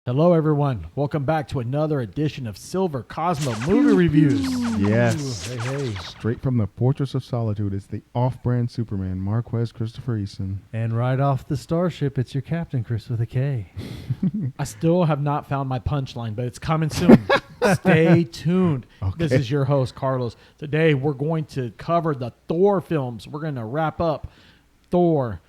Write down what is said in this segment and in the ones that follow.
Hello, everyone. Welcome back to another edition of Silver Cosmo Movie Reviews. Yes. Ooh, hey. Straight from the Fortress of Solitude, it's the off-brand Superman, Marquez Christopher Eason. And right off the starship, it's your captain, Chris with a K. I still have not found my punchline, but it's coming soon. Stay tuned. Okay. This is your host, Carlos. Today, we're going to cover the Thor films. We're going to wrap up Thor,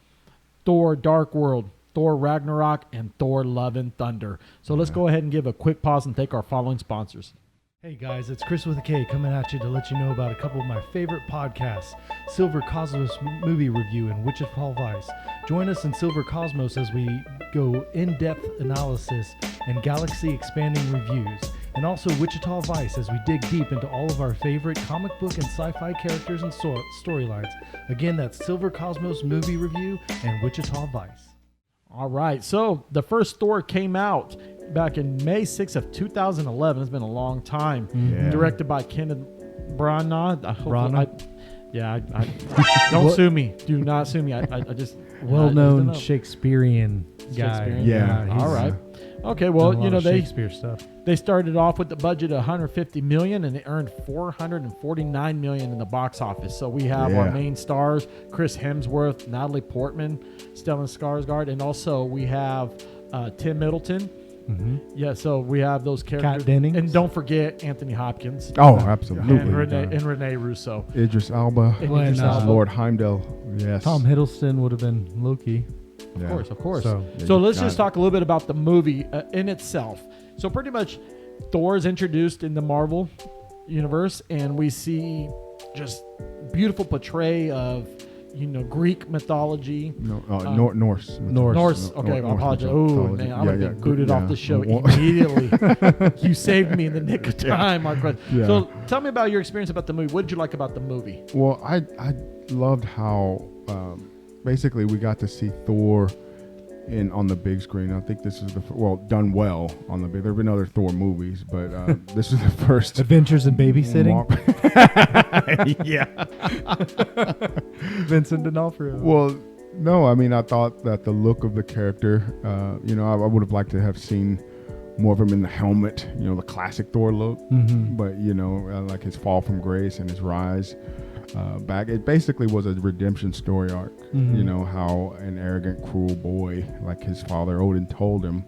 Dark World, Thor Ragnarok, and Thor Love and Thunder. So let's go ahead and give a quick pause and thank our following sponsors. Hey guys, it's Chris with a K coming at you to let you know about a couple of my favorite podcasts, Silver Cosmos Movie Review and Wichita Vice. Join us in Silver Cosmos as we go in-depth analysis and galaxy-expanding reviews. And also Wichita Vice as we dig deep into all of our favorite comic book and sci-fi characters and storylines. Again, that's Silver Cosmos Movie Review and Wichita Vice. All right, so the first Thor came out back in May 6th of 2011. It's been a long time. Yeah. Directed by Kenneth Branagh. Branagh? Don't sue me. Do not sue me. I just Well-known I just Shakespearean guy. Shakespearean? Yeah. he's all right. Okay, done well, a lot of they Shakespeare stuff. started off with the budget of $150 million, and they earned $449 million in the box office. So we have our main stars: Chris Hemsworth, Natalie Portman, Stellan Skarsgård, and also we have Tim Middleton. Mm-hmm. Yeah, so we have those characters. Kat Dennings. And don't forget Anthony Hopkins. Oh, absolutely. And Renee Russo. Idris Elba, And When, Idris Elba. Lord Heimdall. Yes. Tom Hiddleston would have been Loki. Yeah. Of course. So- So let's got just it. talk a little bit about the movie in itself. So pretty much Thor is introduced in the Marvel universe, and we see just beautiful portray of, Greek mythology. No, Norse. Norse. Norse. Okay, I apologize. Oh, mythology. man, I would have been booted Yeah. off the show Well, immediately. You saved me in the nick of time, Marquez. Yeah. So tell me about your experience about the movie. What did you like about the movie? Well, I loved how basically we got to see Thor on the big screen. I think this is done well on the big. There have been other Thor movies, but this is the first. Adventures in Babysitting. Yeah. Vincent D'Onofrio. Well, no, I mean, I thought that the look of the character, I would have liked to have seen more of him in the helmet, the classic Thor look. Mm-hmm. But, like his fall from grace and his rise back. It basically was a redemption story arc. Mhm. How an arrogant, cruel boy, like his father Odin told him,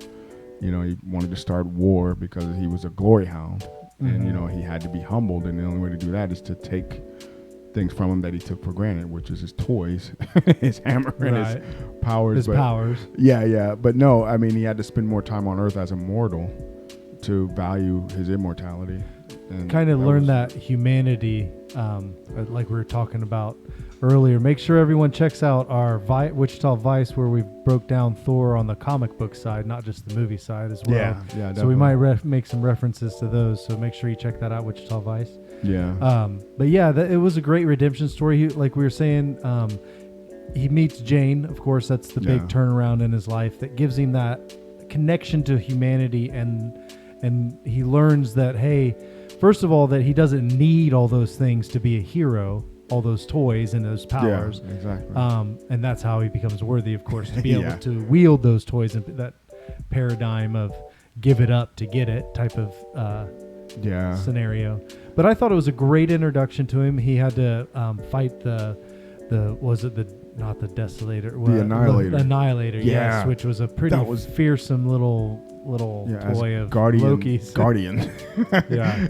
he wanted to start war because he was a glory hound. Mhm. And, he had to be humbled. And the only way to do that is to take things from him that he took for granted, which is his toys, his hammer, and his powers. His powers. Yeah. But no, I mean, he had to spend more time on Earth as a mortal to value his immortality. And Kind of learn that humanity, like we were talking about earlier. Make sure everyone checks out our Wichita Vice, where we broke down Thor on the comic book side, not just the movie side as well. Yeah, So definitely. we might make some references to those. So make sure you check that out, Wichita Vice. Yeah. But yeah, it was a great redemption story. Like we were saying, he meets Jane. Of course, that's the big turnaround in his life that gives him that connection to humanity, and he learns that, hey, first of all, that he doesn't need all those things to be a hero, all those toys and those powers. Yeah, exactly. And that's how he becomes worthy, of course, to be Yeah. able to wield those toys, and that paradigm of give it up to get it type of scenario. But I thought it was a great introduction to him. He had to fight not the Desolator, The Annihilator. The Annihilator, Yeah. yes, which was a pretty fearsome little toy of Loki's. Guardian. Yeah.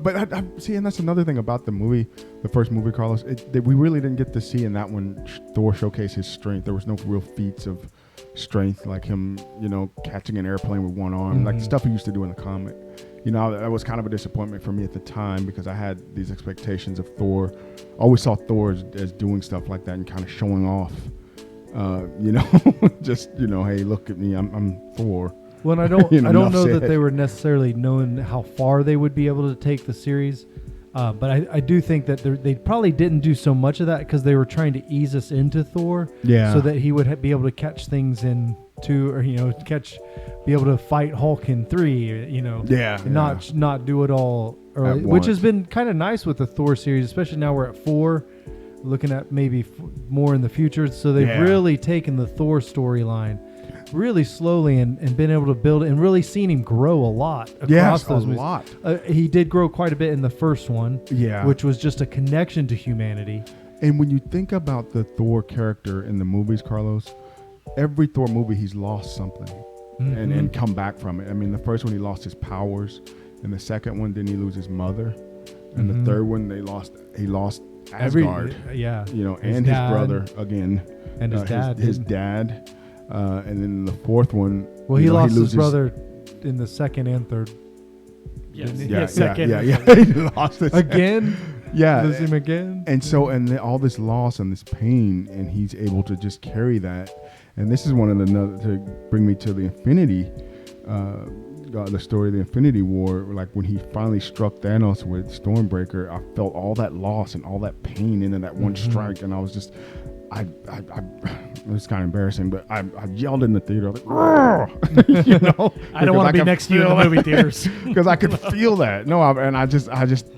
But I see, and that's another thing about the movie, the first movie, Carlos, that we really didn't get to see in that one Thor showcase his strength. There was no real feats of strength, like him, catching an airplane with one arm, like the stuff he used to do in the comic. That was kind of a disappointment for me at the time, because I had these expectations of Thor. I always saw Thor as doing stuff like that and kind of showing off, just, hey, look at me, I'm Thor. Well, I don't know said. that they were necessarily knowing how far they would be able to take the series. But I do think that they probably didn't do so much of that because they were trying to ease us into Thor, so that he would be able to catch things in 2, or be able to fight Hulk in 3, and not do it all early, which has been kind of nice with the Thor series, especially now we're at 4, looking at maybe more in the future. So they've really taken the Thor storyline really slowly and been able to build and really seen him grow a lot across those movies. lot. He did grow quite a bit in the first one, Yeah. which was just a connection to humanity. And when you think about the Thor character in the movies, Carlos, every Thor movie he's lost something and come back from it. I mean, the first one he lost his powers, and the second one didn't he lose his mother, and the third one he lost Asgard. And his brother again, and his dad. His dad, and then the fourth one. Well, he lost his brother in the second and third. Yes. Yeah. He lost it again. Yeah, lose him again. And so, all this loss and this pain, and he's able to just carry that. And this is one of to bring me to the Infinity, the story of the Infinity War. Like when he finally struck Thanos with Stormbreaker, I felt all that loss and all that pain into that one strike, and I was just, it was kind of embarrassing, but I yelled in the theater, like, I don't want to be next to you in the movie theaters because I could feel that.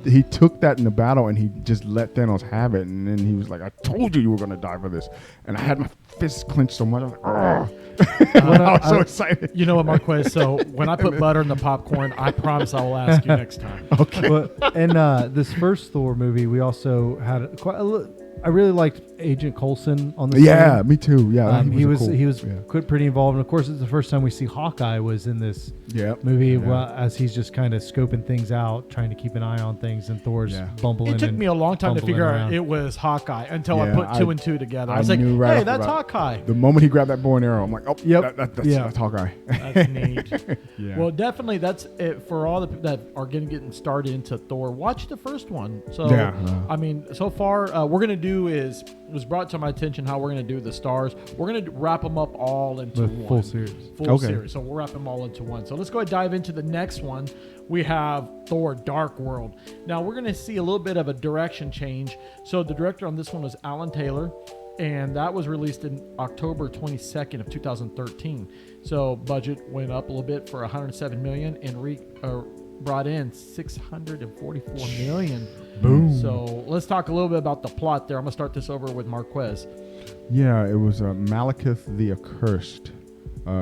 He took that in the battle and he just let Thanos have it, and then he was like, "I told you were going to die for this," and I had my fists clenched so much. I was like, I was so excited. You know what, Marquez? So when I put butter in the popcorn, I promise I will ask you next time. Okay. Well, and this first Thor movie, we also had I really liked Agent Coulson on the screen. Me too. Yeah, he was pretty involved, and of course, it's the first time we see Hawkeye was in this movie. Well, as he's just kind of scoping things out, trying to keep an eye on things, and Thor's bumbling. It took me a long time to figure out it was Hawkeye until I put two and two together. I was like, "Hey, that's Hawkeye." The moment he grabbed that bow and arrow, I'm like, "Oh, yep, that's Hawkeye." That's neat. Well, definitely, that's it for all that are getting started into Thor. Watch the first one. So, I mean, so far, we're gonna do is. It was brought to my attention how we're going to do the stars. We're going to wrap them up all into one. Full series. Full series. So we'll wrap them all into one. So let's go ahead and dive into the next one. We have Thor Dark World. Now we're going to see a little bit of a direction change. So the director on this one was Alan Taylor, and that was released in October 22nd of 2013. So budget went up a little bit for $107 million and brought in $644 million. Boom. So let's talk a little bit about the plot there. I'm going to start this over with Marquez. Yeah, it was Malekith the Accursed.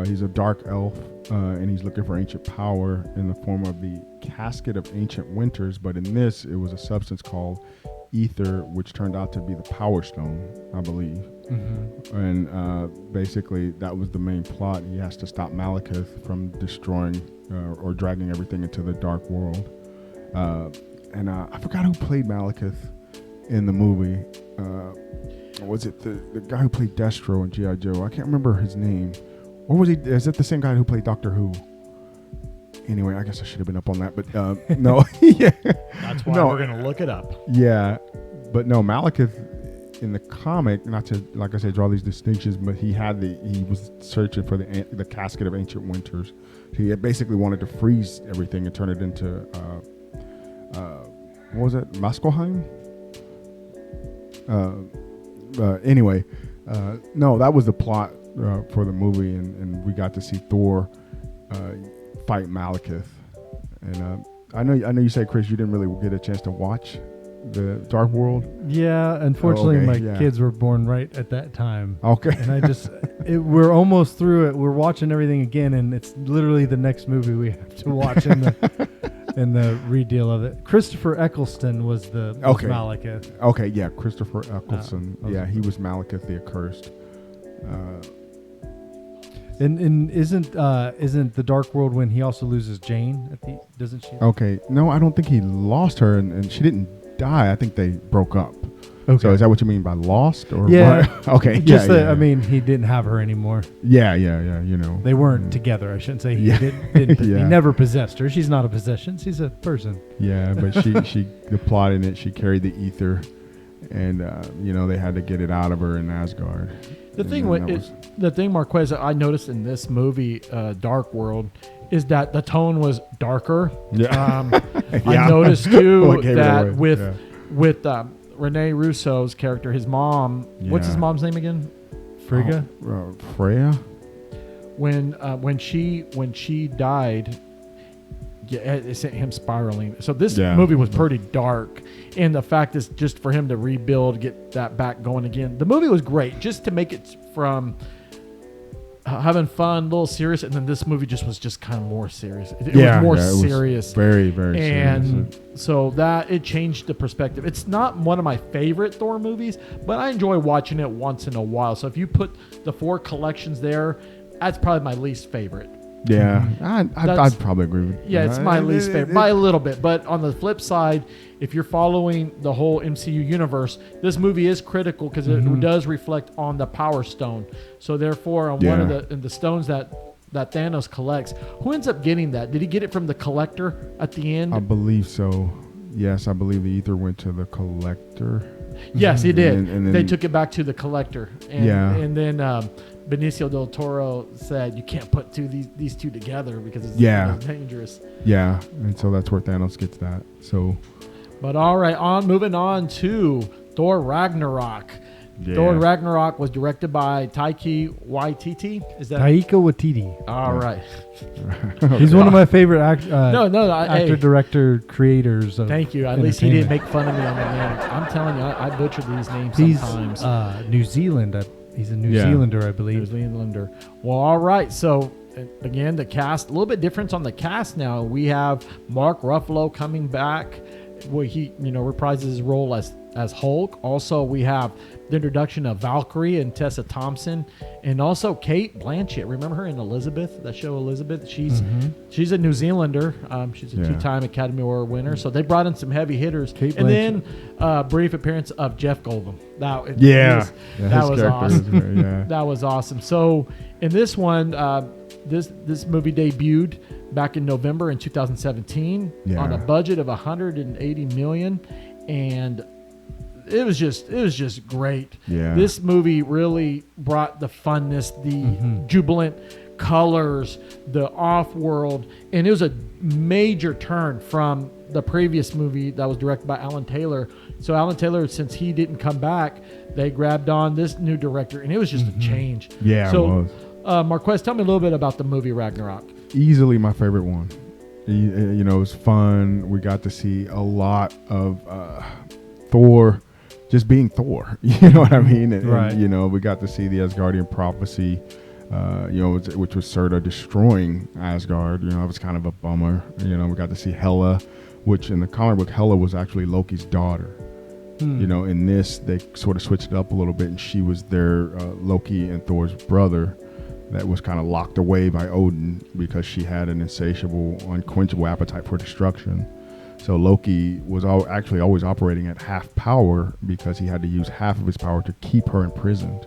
He's a dark elf, and he's looking for ancient power in the form of the Casket of Ancient Winters. But in this, it was a substance called ether, which turned out to be the Power Stone, I believe. And basically, that was the main plot. He has to stop Malekith from destroying or dragging everything into the dark world. And I forgot who played Malekith in the movie. Was it the guy who played Destro in G.I. Joe? I can't remember his name. Or was he? Is it the same guy who played Doctor Who? Anyway, I guess I should have been up on that, but no. Yeah. That's why we're going to look it up. Yeah. But no, Malekith in the comic, not to, like I said, draw these distinctions, but he was searching for the Casket of Ancient Winters. He basically wanted to freeze everything and turn it into, what was it? Muspelheim? Anyway, no, that was the plot for the movie, and we got to see Thor fight Malekith. And I know you said, Chris, you didn't really get a chance to watch the Dark World. Yeah, unfortunately, my kids were born right at that time. Okay, and we're almost through it. We're watching everything again, and it's literally the next movie we have to watch in the redeal of it. Christopher Eccleston was Malekith. Okay, yeah, Christopher Eccleston. He was Malekith the Accursed. And isn't the Dark World when he also loses Jane doesn't she? Okay, no, I don't think he lost her, and she didn't die. I think they broke up. Okay, so is that what you mean by lost or what? Okay, I mean, he didn't have her anymore. Yeah. You know, they weren't together. I shouldn't say he didn't. He never possessed her. She's not a possession. She's a person. Yeah, but she the plot in it, she carried the ether, and they had to get it out of her in Asgard. The thing, Marquez, that I noticed in this movie, Dark World, is that the tone was darker. Yeah. I noticed too that with Rene Russo's character, his mom. What's his mom's name again? Frigga. Freya. When she died, it sent him spiraling. So this movie was pretty dark, and the fact is just for him to rebuild, get that back going again. The movie was great, just to make it from having fun, a little serious, and then this movie was just kind of more serious. It was more serious. Very, very serious. And so that it changed the perspective. It's not one of my favorite Thor movies, but I enjoy watching it once in a while. So if you put the 4 collections there, that's probably my least favorite. Yeah, I'd probably agree with you. Yeah, it's my least favorite by a little bit. But on the flip side, if you're following the whole MCU universe, this movie is critical because it does reflect on the Power Stone. So therefore, on one of the stones that Thanos collects, who ends up getting that? Did he get it from the Collector at the end? I believe so. Yes, I believe the ether went to the Collector. Yes, he did. And then they took it back to the Collector. And then Benicio del Toro said, you can't put these two together because it's dangerous. Yeah, and so that's where Thanos gets that. So, but all right, moving on to Thor Ragnarok. Yeah. Thor Ragnarok was directed by Taika Waititi. Is that Taika Waititi? All right. He's one of my favorite actor, director, creators. Thank you. At least he didn't make fun of me on the name. I'm telling you, I butcher these names sometimes. He's New Zealand. He's a New Zealander, I believe. New Zealander. Well, all right. So, again, the cast, a little bit different on the cast now. We have Mark Ruffalo coming back. Well, he, reprises his role as Hulk. Also, we have the introduction of Valkyrie and Tessa Thompson, and also Kate Blanchett. Remember her in Elizabeth, that show Elizabeth? She's a New Zealander. She's a 2-time Academy Award winner. So they brought in some heavy hitters. And then brief appearance of Jeff Goldblum. That was awesome. That was awesome. So in this one, this movie debuted back in November in 2017 on a budget of $180 million, and it was just great. Yeah. This movie really brought the funness, the jubilant colors, the off-world, and it was a major turn from the previous movie that was directed by Alan Taylor. So Alan Taylor, since he didn't come back, they grabbed on this new director, and it was just a change. Yeah. So, Marquez, tell me a little bit about the movie Ragnarok. Easily my favorite one. It was fun. We got to see a lot of Thor just being Thor. You know what I mean? And, we got to see the Asgardian prophecy, which was Surtur destroying Asgard. It was kind of a bummer. We got to see Hela, which in the comic book, Hela was actually Loki's daughter. In this, they sort of switched it up a little bit, and she was their Loki and Thor's brother that was kind of locked away by Odin because she had an insatiable, unquenchable appetite for destruction. So Loki was actually always operating at half power because he had to use half of his power to keep her imprisoned.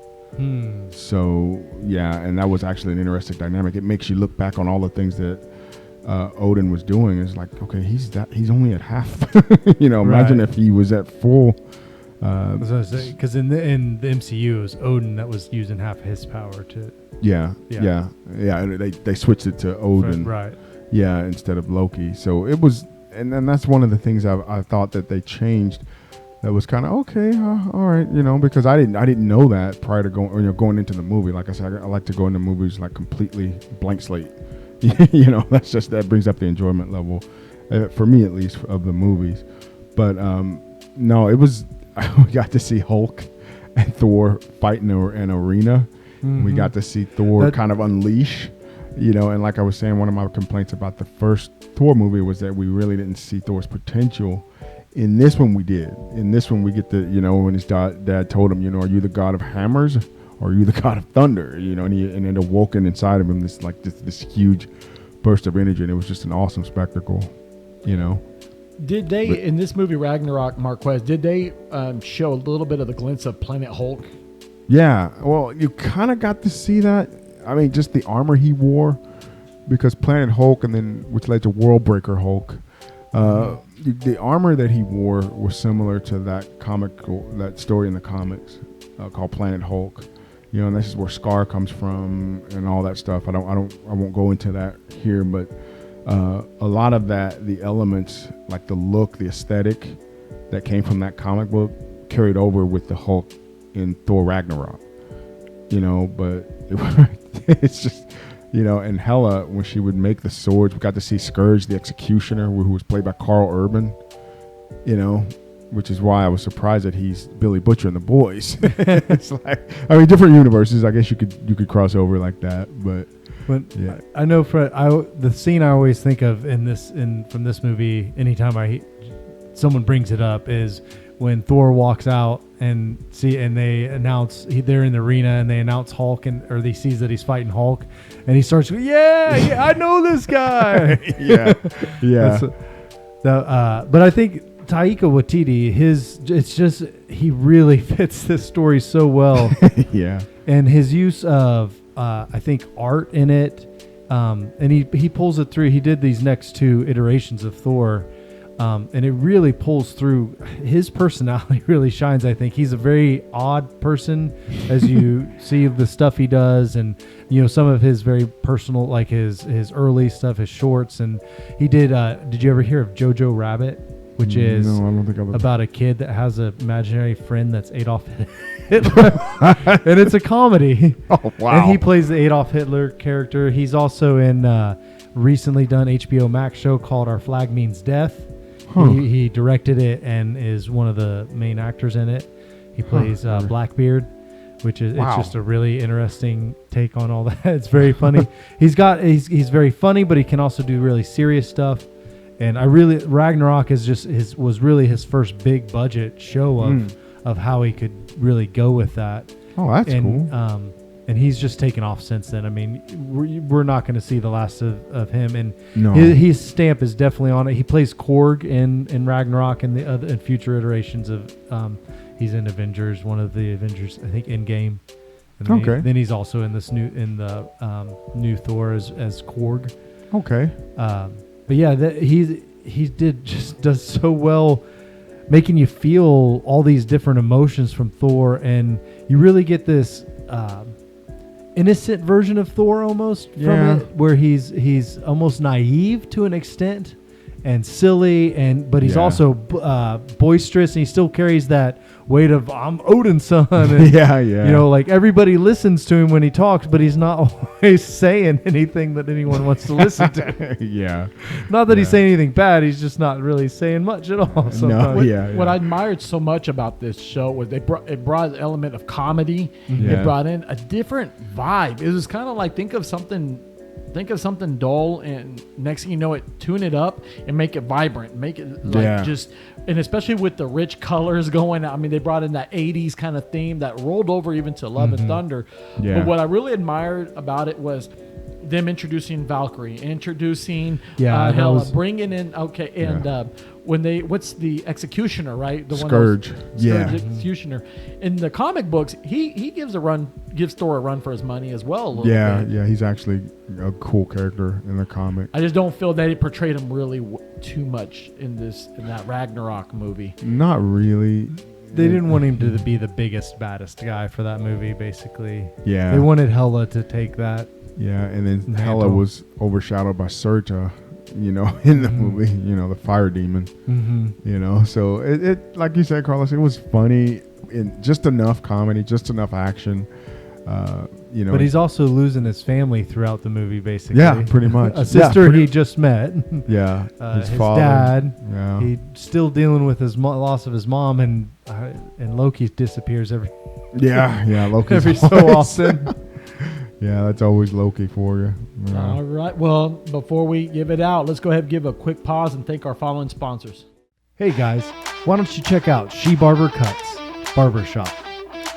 So, and that was actually an interesting dynamic. It makes you look back on all the things that Odin was doing. It's like, okay, he's only at half. Imagine if he was at full. Because in the MCU, it was Odin that was using half of his power to. And they switched it to Odin. Right. Yeah, instead of Loki. So it was, and then that's one of the things I thought that they changed. That was kind of okay, all right, because I didn't know that prior to going into the movie. Like I said, I like to go into movies like completely blank slate. That brings up the enjoyment level, for me at least, of the movies. But no, it was. We got to see Hulk and Thor fight in an arena. We got to see Thor kind of unleash, and like I was saying, one of my complaints about the first Thor movie was that we really didn't see Thor's potential. In this one, we did. In this one, we get to, when his dad told him, are you the god of hammers or are you the god of thunder? And it awoken inside of him this huge burst of energy, and it was just an awesome spectacle, Did they, in this movie Ragnarok, Marquez, did they show a little bit of the glimpse of Planet Hulk? Yeah, well, you kind of got to see that. I mean, just the armor he wore, because Planet Hulk, and then which led to Worldbreaker Hulk. The armor that he wore was similar to that story in the comics called Planet Hulk. And this is where Scar comes from and all that stuff. I won't go into that here, but a lot of that, the elements, like the look, the aesthetic that came from that comic book carried over with the Hulk in Thor Ragnarok, but it's just, and Hela, when she would make the swords, we got to see Scourge the Executioner, who was played by Carl Urban, which is why I was surprised that he's Billy Butcher in The Boys. It's like, I mean, different universes. I guess you could cross over like that, but yeah. I know the scene I always think of from this movie, anytime someone brings it up, is when Thor walks out and they announce they're in the arena and they announce Hulk, or he sees that he's fighting Hulk, and he starts going, yeah, I know this guy. yeah. But I think Taika Waititi, he really fits this story so well. Yeah. And his use of I think art in it, and he pulls it through. He did these next two iterations of Thor. And it really pulls through. His personality really shines, I think. He's a very odd person, as you see the stuff he does, and some of his very personal, like his early stuff, his shorts. And he did you ever hear of Jojo Rabbit, which is I don't think about a kid that has an imaginary friend that's Adolf Hitler, and it's a comedy. Oh, wow. And he plays the Adolf Hitler character. He's also in recently done HBO Max show called Our Flag Means Death. Huh. He directed it and is one of the main actors in it. He plays Blackbeard, which is it's just a really interesting take on all that. It's very funny. he's very funny, but he can also do really serious stuff. And Ragnarok was really his first big budget show of how he could really go with that. Oh, that's cool. And he's just taken off since then. I mean, we're not going to see the last of him. And no. his stamp is definitely on it. He plays Korg in Ragnarok and the other in future iterations of. He's in Avengers, one of the Avengers, I think, Endgame. And then he's also in the new Thor as Korg. Okay. But yeah, he does so well, making you feel all these different emotions from Thor, and you really get this. Innocent version of Thor almost from it, where he's almost naive to an extent and silly, but he's also boisterous, and he still carries that weight of I'm Odin's son. And, like everybody listens to him when he talks, but he's not always saying anything that anyone wants to listen to. Not that he's saying anything bad, he's just not really saying much at all. What I admired so much about this show was it brought an element of comedy. It brought in a different vibe. It was kind of like think of something dull, and next thing you know, tune it up and make it vibrant, make it and especially with the rich colors going. I mean, they brought in that 80s kind of theme that rolled over even to Love and Thunder. But what I really admired about it was them introducing Valkyrie, introducing Hela, bringing in what's the Executioner, right? The Scourge. Scourge Executioner. In the comic books, he gives Thor a run for his money as well. A little bit. Yeah, he's actually a cool character in the comic. I just don't feel that he portrayed him really too much in that Ragnarok movie. Not really. They didn't want him to be the biggest, baddest guy for that movie, basically. Yeah. They wanted Hela to take that. Yeah, and then Hela was overshadowed by Surta, in the movie, the fire demon. So it like you said, Carlos, it was funny, in just enough comedy, just enough action. But he's also losing his family throughout the movie, basically. Yeah, pretty much. A sister he just met. Yeah, his father, dad. Yeah. He's still dealing with his loss of his mom, and Loki disappears every. Loki every so often. Yeah, that's always Loki for you. Yeah. All right. Well, before we give it out, let's go ahead and give a quick pause and thank our following sponsors. Hey guys, why don't you check out She Barber Cuts Barbershop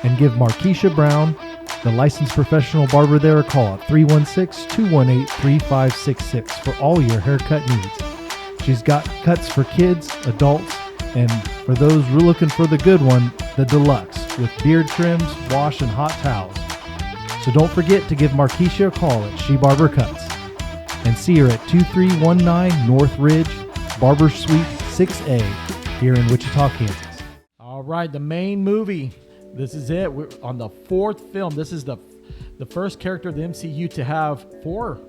and give Markeisha Brown, the licensed professional barber there, a call at 316-218-3566 for all your haircut needs. She's got cuts for kids, adults, and for those looking for the good one, the deluxe with beard trims, wash, and hot towels. So don't forget to give Markeisha a call at She Barber Cuts and see her at 2319 North Ridge, Barber Suite 6A here in Wichita, Kansas. All right, the main movie. This is it. We're on the fourth film. This is the first character of the MCU to have four.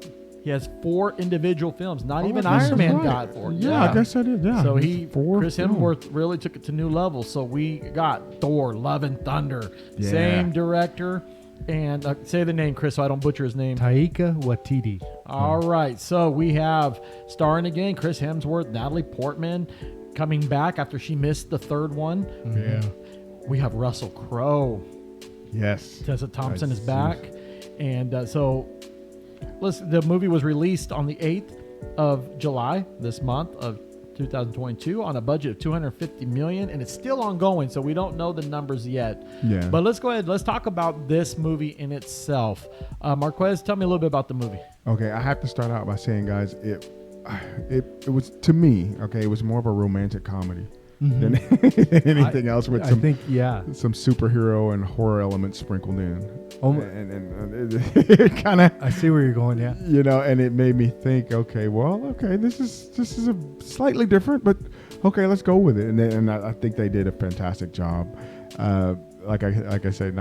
He has 4 individual films. Not even Iron Man got 4. Yeah, I guess I did. Yeah. So Chris Hemsworth really took it to new levels. So we got Thor, Love and Thunder. Yeah. Same director. And say the name, Chris, so I don't butcher his name. Taika Waititi. All right. So we have starring again Chris Hemsworth, Natalie Portman, coming back after she missed the third one. Yeah. We have Russell Crowe. Yes. Tessa Thompson is Nice. back. And so the movie was released on the 8th of July this month of 2022 on a budget of $250 million, and it's still ongoing, so we don't know the numbers yet. Yeah. But let's go ahead. Let's talk about this movie in itself. Marquez, tell me a little bit about the movie. Okay, I have to start out by saying, guys, it was, to me, okay, it was more of a romantic comedy than anything else with some superhero and horror elements sprinkled in. And it kind of, I see where you're going. Yeah. you know, and it made me think, okay, this is a slightly different, but okay, let's go with it. And I think they did a fantastic job. Like I said,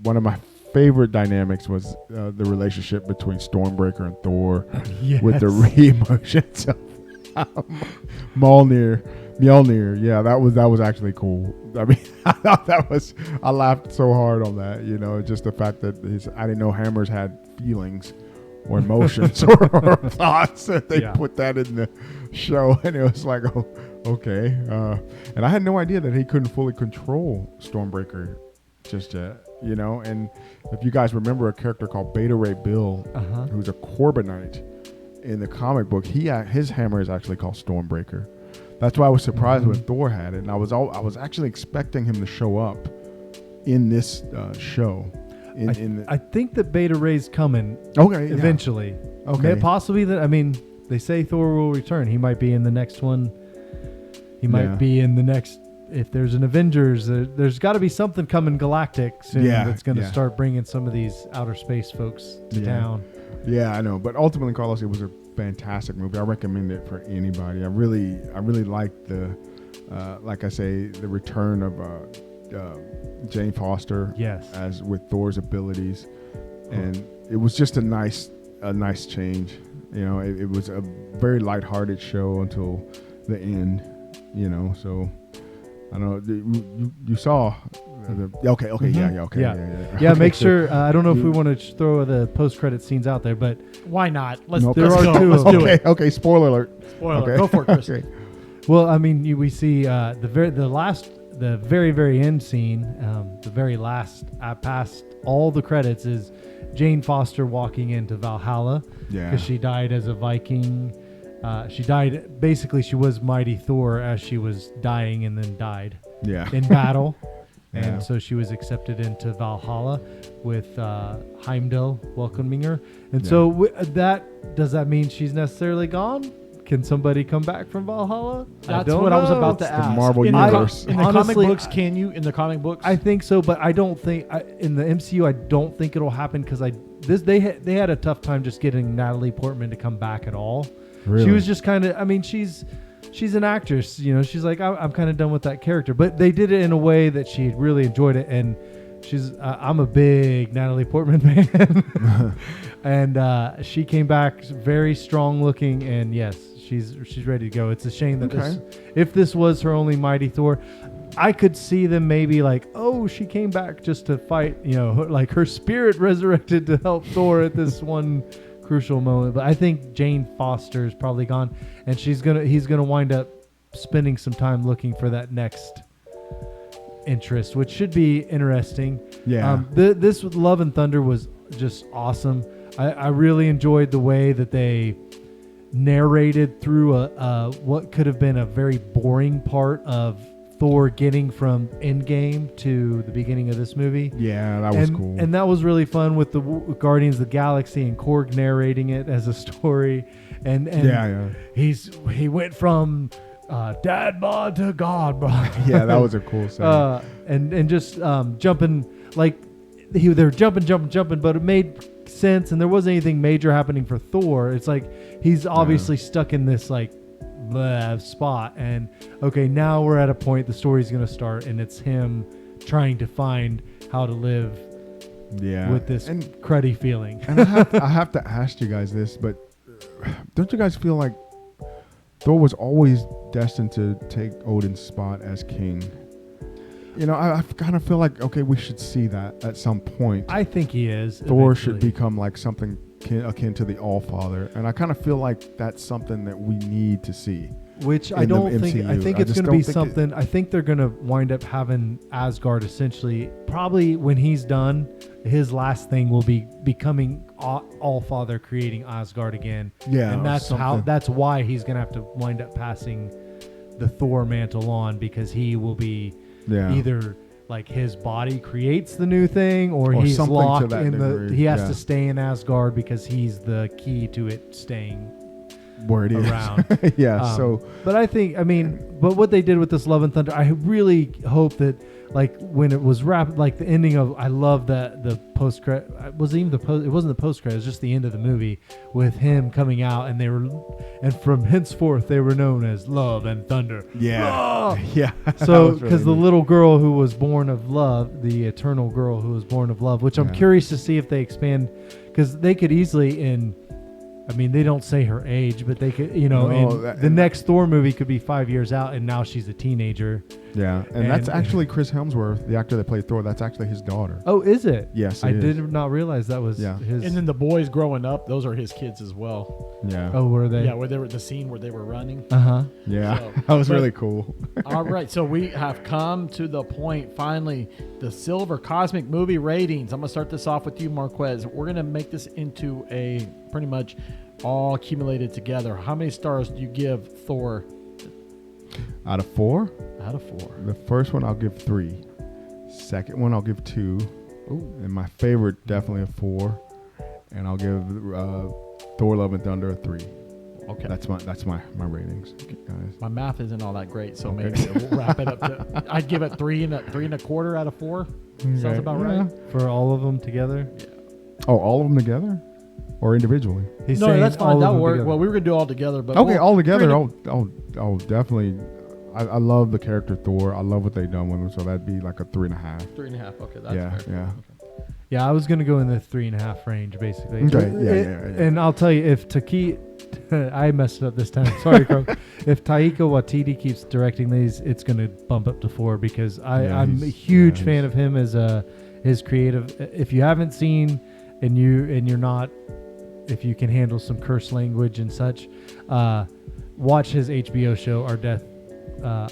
one of my favorite dynamics was the relationship between Stormbreaker and Thor, with the re-emotions of Mjolnir. Yeah, that was actually cool. I mean, I laughed so hard on that. You know, just the fact that I didn't know hammers had feelings or emotions or thoughts. That they put that in the show, and it was like, oh, okay. And I had no idea that he couldn't fully control Stormbreaker just yet. You know, and if you guys remember a character called Beta Ray Bill, who's a Corbinite in the comic book, his hammer is actually called Stormbreaker. That's why I was surprised when Thor had it, and I was actually expecting him to show up in this show. I think that Beta Ray's coming. Okay, eventually. Yeah. Okay, possibly that. I mean, they say Thor will return. He might be in the next one. He might be in the next. If there's an Avengers, there's got to be something coming galactic soon that's going to start bringing some of these outer space folks to town. Yeah, I know. But ultimately, Carlos, it was a fantastic movie. I recommend it for anybody. I really liked the, like I say, the return of Jane Foster. Yes. As with Thor's abilities, and it was just a nice change. You know, it was a very lighthearted show until the end. You know, so. I don't know. You saw. Okay. Yeah. Make sure. I don't know if we want to throw the post-credit scenes out there, but why not? Let's do it. Okay. Spoiler alert. Go for it, Chris. Okay. Well, I mean, we see the very very end scene. The very last, past all the credits, is Jane Foster walking into Valhalla. Yeah. Because she died as a Viking. She died. Basically, she was Mighty Thor as she was dying, and then died. Yeah. In battle, and Yeah. so she was accepted into Valhalla with Heimdall welcoming her. And so does that mean she's necessarily gone? Can somebody come back from Valhalla? That's what I was about to The ask. Marvel in universe. The comic Honestly, books, can you? In the comic books, I think so, but I don't think in the MCU. I don't think it'll happen because they had a tough time just getting Natalie Portman to come back at all. Really? She was just kind of. I mean, she's an actress. You know, she's like, I'm kind of done with that character. But they did it in a way that she really enjoyed it, and she's. I'm a big Natalie Portman fan, and she came back very strong looking, and yes, she's ready to go. It's a shame that if this was her only Mighty Thor, I could see them maybe like, oh, she came back just to fight. You know, like her spirit resurrected to help Thor at this one crucial moment. But I think Jane Foster is probably gone, and he's gonna wind up spending some time looking for that next interest, which should be interesting. Yeah. This with Love and Thunder was just awesome. I really enjoyed the way that they narrated through a what could have been a very boring part of Thor getting from Endgame to the beginning of this movie. Yeah, that was cool. And that was really fun with the Guardians of the Galaxy and Korg narrating it as a story. And he went from dad bod to god bod. Yeah, that was a cool scene. And just jumping, like they're jumping, but it made sense, and there wasn't anything major happening for Thor. It's like he's obviously stuck in this like spot, and okay, now we're at a point the story's going to start, and it's him trying to find how to live with this cruddy feeling. And I have to ask you guys this, but don't you guys feel like Thor was always destined to take Odin's spot as king? You know, I kind of feel like, okay, we should see that at some point. I think he is. Thor should become like something akin to the All Father, and I kind of feel like that's something that we need to see. Which I in the don't think. I MCU. think I it's just going to don't be think something. I think they're going to wind up having Asgard essentially. Probably when he's done, his last thing will be becoming All Father, creating Asgard again. Yeah, and that's something. That's why he's going to have to wind up passing the Thor mantle on, because he will be either like his body creates the new thing, or he's something to locked that in degree. he has to stay in Asgard because he's the key to it staying where it is around. But I think, but what they did with this Love and Thunder, I really hope that, like, when it was wrapped, like the ending of, I love that the post credit, it wasn't the post credit, it was just the end of the movie with him coming out, and from henceforth they were known as Love and Thunder. Yeah. So because the little girl who was born of love, the eternal girl who was born of love, which I'm curious to see if they expand, because they could easily they don't say her age, but they could, the next Thor movie could be 5 years out, and now she's a teenager. Yeah, and that's actually Chris Hemsworth, the actor that played Thor. That's actually his daughter. Oh, is it? Yes, I did not realize that was his. And then the boys growing up, those are his kids as well. Yeah. Oh, were they? Yeah, where they were the scene where they were running. Yeah, So, that was really cool. All right, so we have come to the point, finally, the Silver Cosmic Movie ratings. I'm going to start this off with you, Marquez. We're going to make this into a pretty much all accumulated together. How many stars do you give Thor? Out of 4? Out of 4. The first one I'll give 3. Second one I'll give 2. Ooh. And my favorite, definitely a 4. And I'll give Thor Love and Thunder a 3. Okay. That's my ratings, guys. My math isn't all that great, so Okay. maybe we'll wrap it up to, I'd give it 3.25 out of 4. Sounds about right. For all of them together. Yeah. Oh, all of them together? Or individually? He's No, saying that's fine. all of That'll them work. together. Well, we were going to do all together, but Okay, all we're together. gonna- I'll definitely. I love the character Thor. I love what they've done with him. So that'd be like a 3.5. 3.5. Okay, that's Yeah, fair. yeah. Okay. Yeah, I was going to go in the 3.5 range, basically. Okay, yeah. And I'll tell you, if I messed it up this time. Sorry, Crow. If Taika Waititi keeps directing these, it's going to bump up to 4, because I'm a huge fan of him as his creative. If you haven't seen, and you're not, if you can handle some curse language and such, watch his HBO show,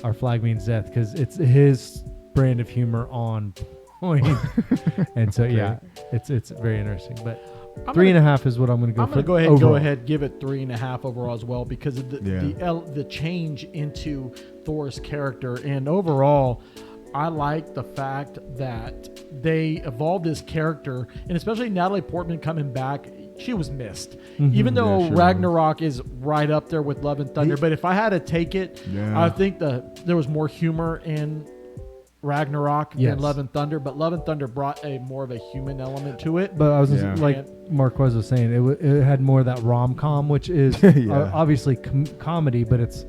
Our Flag Means Death, because it's his brand of humor on point. And so, yeah, it's very interesting. But 3.5 is what I'm going to go for. I'm going to overall. go ahead, give it 3.5 overall as well, because of the change into Thor's character. And overall, I like the fact that they evolved his character, and especially Natalie Portman coming back. She was missed, even though Yeah, she Ragnarok is right up there with Love and Thunder. But if I had to take it, I think there was more humor in Ragnarok than Love and Thunder. But Love and Thunder brought a more of a human element to it. But I was like Marquez was saying, it had more of that rom-com, which is obviously comedy, but it's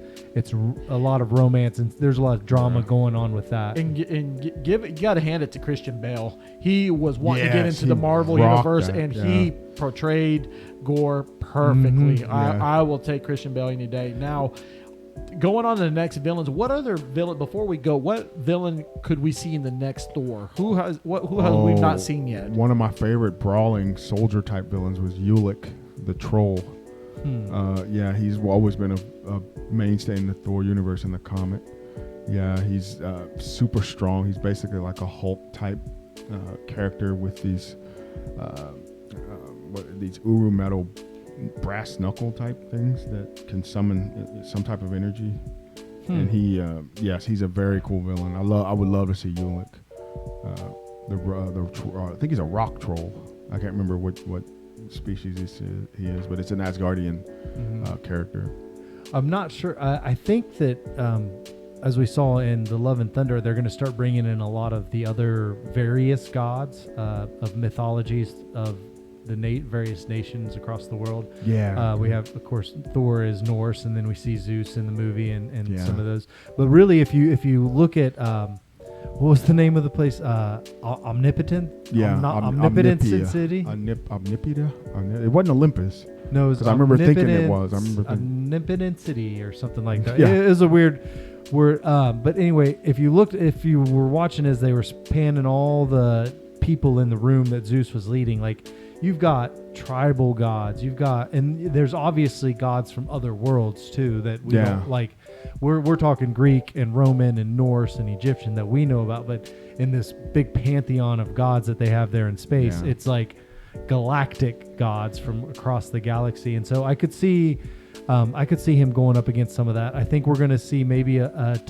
a lot of romance, and there's a lot of drama going on with that. And you got to hand it to Christian Bale. He was wanting to get into the Marvel universe, and he portrayed Gore perfectly. I will take Christian Bale any day. Now, going on to the next villains, what other villain? Before we go, what villain could we see in the next Thor? Who has we not seen yet? One of my favorite brawling soldier type villains was Ulick, the troll. He's always been a mainstay in the Thor universe in the comic. Yeah, he's super strong. He's basically like a Hulk type character with these Uru metal brass knuckle type things that can summon some type of energy. And he's a very cool villain. I would love to see Ulick. I think he's a rock troll. I can't remember what species he is, but it's an Asgardian character. I'm not sure. I think that as we saw in the Love and Thunder, they're going to start bringing in a lot of the other various gods of mythologies of the various nations across the world. We have, of course, Thor is Norse, and then we see Zeus in the movie and some of those. But really, if you look at what was the name of the place? Omnipotent? Omnipotent City? Omnipida? It wasn't Olympus. No, it was I remember thinking it was. Omnipotent City or something like that. Yeah. It was a weird word. But anyway, if you were watching as they were panning all the people in the room that Zeus was leading, like you've got tribal gods, and there's obviously gods from other worlds too that we don't like. We're talking Greek and Roman and Norse and Egyptian that we know about, but in this big pantheon of gods that they have there in space, it's like galactic gods from across the galaxy. And so I could see him going up against some of that. I think we're going to see maybe a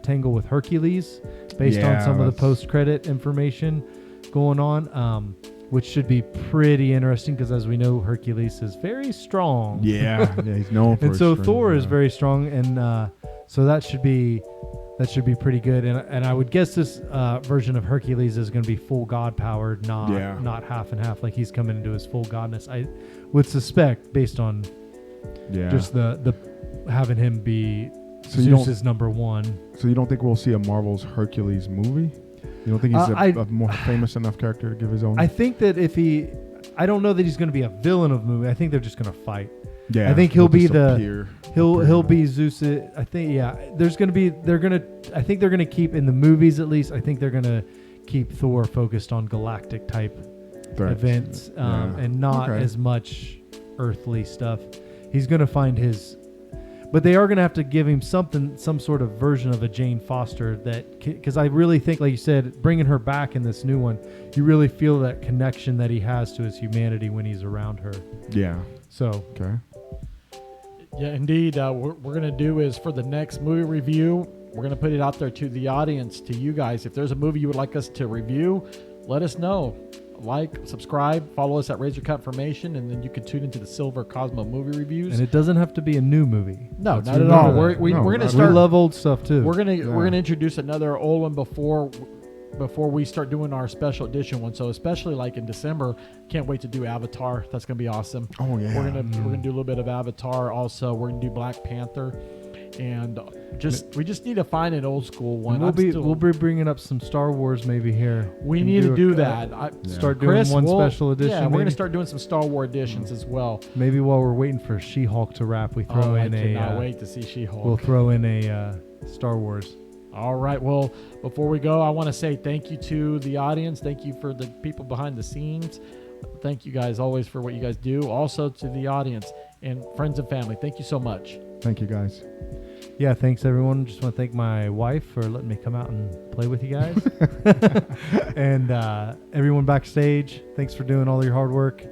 tangle with Hercules based on some of the post-credit information going on, which should be pretty interesting because, as we know, Hercules is very strong. Yeah, he's known for and his so strength, Thor is very strong, and so that should be pretty good. And I would guess this version of Hercules is going to be full god powered, not half and half, like he's coming into his full godness. I would suspect based on just the having him be Zeus's number one. So you don't think we'll see a Marvel's Hercules movie? You don't think he's a more famous enough character to give his own? I think that I don't know that he's going to be a villain of the movie. I think they're just going to fight. Yeah, I think he'll be he'll be Zeus. I think there's going to be I think they're going to keep in the movies at least. I think they're going to keep Thor focused on galactic type events and not as much earthly stuff. He's going to find his. But they are going to have to give him some sort of version of a Jane Foster because I really think, like you said, bringing her back in this new one, you really feel that connection that he has to his humanity when he's around her. Yeah. So. Okay. Yeah, indeed. What we're going to do is for the next movie review, we're going to put it out there to the audience, to you guys. If there's a movie you would like us to review, let us know. Like, subscribe, follow us at Razor Cut Information, and then you can tune into the Silver Cosmo movie reviews. And it doesn't have to be a new movie. No, not at all. We're going to start. We love old stuff too. We're gonna introduce another old one before we start doing our special edition one. So especially like in December, can't wait to do Avatar. That's gonna be awesome. Oh yeah. We're gonna do a little bit of Avatar. Also, we're gonna do Black Panther. And we just need to find an old school one. We'll be bringing up some Star Wars maybe here. We need to do that. Start doing special edition. Yeah, we're gonna start doing some Star Wars editions as well. Maybe while we're waiting for She-Hulk to wrap, we throw in a. I cannot wait to see She-Hulk. We'll throw in a Star Wars. All right. Well, before we go, I want to say thank you to the audience. Thank you for the people behind the scenes. Thank you guys always for what you guys do. Also to the audience and friends and family. Thank you so much. Thank you guys. Yeah, thanks everyone. Just want to thank my wife for letting me come out and play with you guys. And everyone backstage, thanks for doing all your hard work.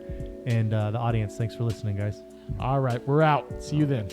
And the audience, thanks for listening, guys. All right, we're out. See you then.